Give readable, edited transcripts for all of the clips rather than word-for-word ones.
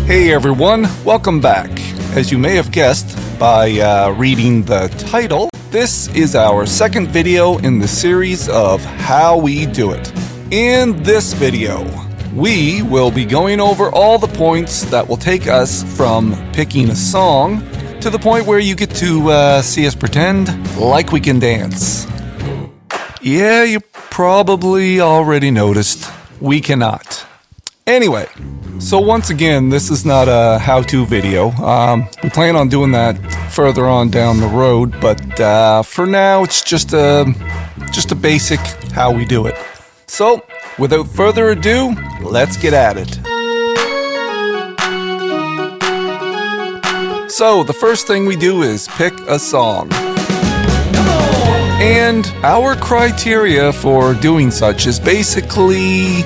Hey everyone, welcome back. As you may have guessed by reading the title, this is our second video in the series of How We Do It. In this video, we will be going over all the points that will take us from picking a song to the point where you get to see us pretend like we can dance. Yeah, you probably already noticed we cannot. Anyway, so once again, this is not a how-to video. We plan on doing that further on down the road, but for now, it's just a basic how we do it. So, without further ado, let's get at it. So, the first thing we do is pick a song. And our criteria for doing such is basically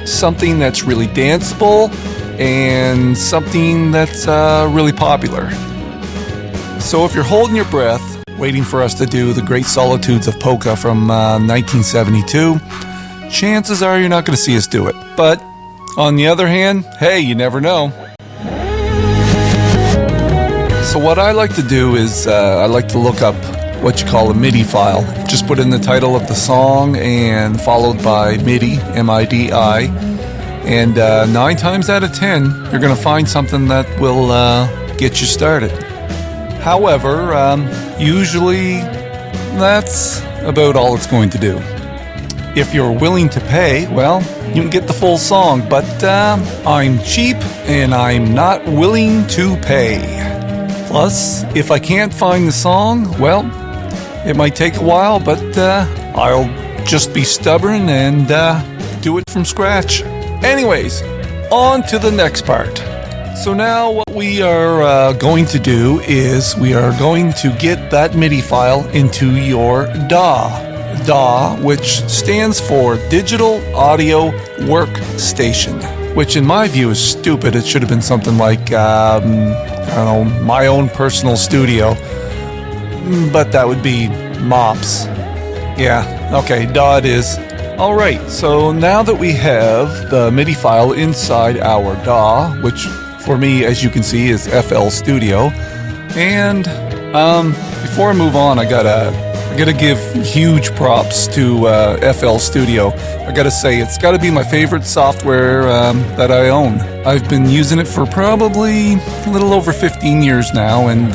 something that's really danceable and something that's really popular. So if you're holding your breath, waiting for us to do The Great Solitudes of Polka from 1972, chances are you're not going to see us do it. But on the other hand, hey, you never know. So what I like to do is I like to look up what you call a MIDI file. Just put in the title of the song and followed by MIDI, M-I-D-I. And 9 times out of 10, you're going to find something that will get you started. However, usually that's about all it's going to do. If you're willing to pay, well, you can get the full song, but I'm cheap and I'm not willing to pay. Plus, if I can't find the song, well, it might take a while, but I'll just be stubborn and do it from scratch. Anyways, on to the next part. So now what we are going to do is we are going to get that MIDI file into your DAW. DAW, which stands for Digital Audio Workstation, which in my view is stupid. It should have been something like, I don't know, my own personal studio. But that would be MOPS. Yeah, okay, DAW it is. Alright, so now that we have the MIDI file inside our DAW, which for me, as you can see, is FL Studio, and before I move on, I gotta give huge props to FL Studio. I gotta say, it's gotta be my favorite software that I own. I've been using it for probably a little over 15 years now, and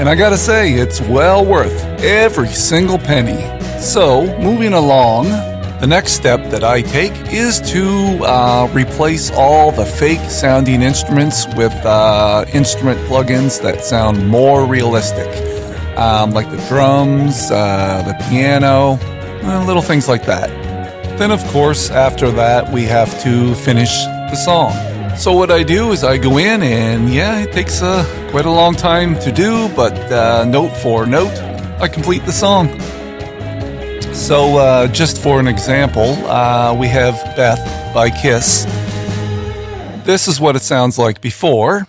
I gotta say, it's well worth every single penny. So, moving along, the next step that I take is to replace all the fake sounding instruments with instrument plugins that sound more realistic. Like the drums, the piano, little things like that. Then of course, after that, we have to finish the song. So what I do is I go in and yeah, it takes quite a long time to do, but note for note, I complete the song. So just for an example, we have Beth by Kiss. This is what it sounds like before.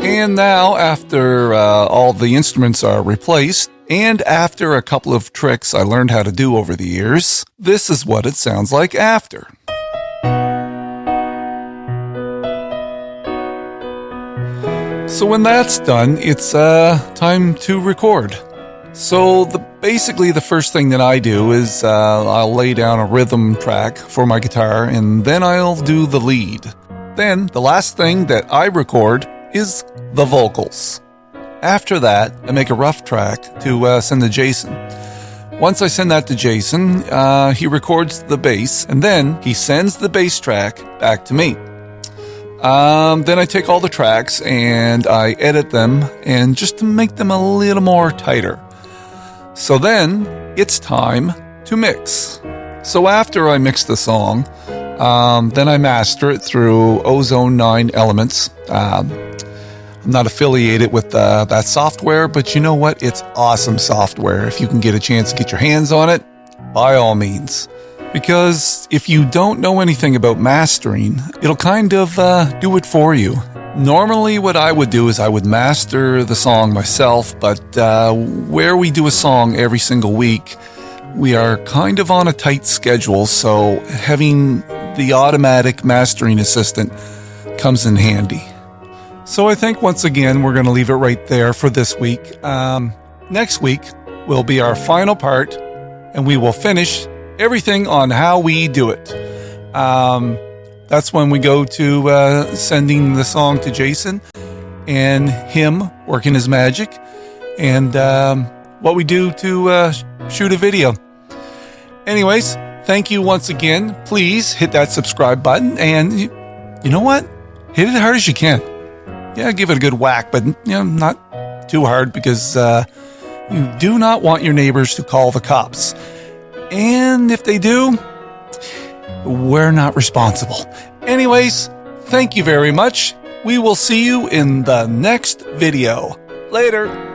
And now, after all the instruments are replaced, and after a couple of tricks I learned how to do over the years, this is what it sounds like after. So when that's done, it's time to record. So basically the first thing that I do is I'll lay down a rhythm track for my guitar, and then I'll do the lead. Then the last thing that I record is the vocals. After that, I make a rough track to send to Jason. Once I send that to Jason, he records the bass, and then he sends the bass track back to me. Then I take all the tracks and I edit them, and just to make them a little more tighter. So then it's time to mix. So after I mix the song, then I master it through Ozone 9 Elements. I'm not affiliated with that software, but you know what? It's awesome software. If you can get a chance to get your hands on it, by all means. Because if you don't know anything about mastering, it'll kind of do it for you. Normally what I would do is I would master the song myself, but where we do a song every single week, we are kind of on a tight schedule, so having the automatic mastering assistant comes in handy. So I think once again we're going to leave it right there for this week. Next week will be our final part, and we will finish everything on how we do it. That's when we go to sending the song to Jason and him working his magic, and what we do to shoot a video. Anyways, thank you once again. Please hit that subscribe button, and you know what? Hit it as hard as you can. Yeah, give it a good whack, but not too hard, because you do not want your neighbors to call the cops. And if they do, we're not responsible. Anyways, thank you very much. We will see you in the next video. Later.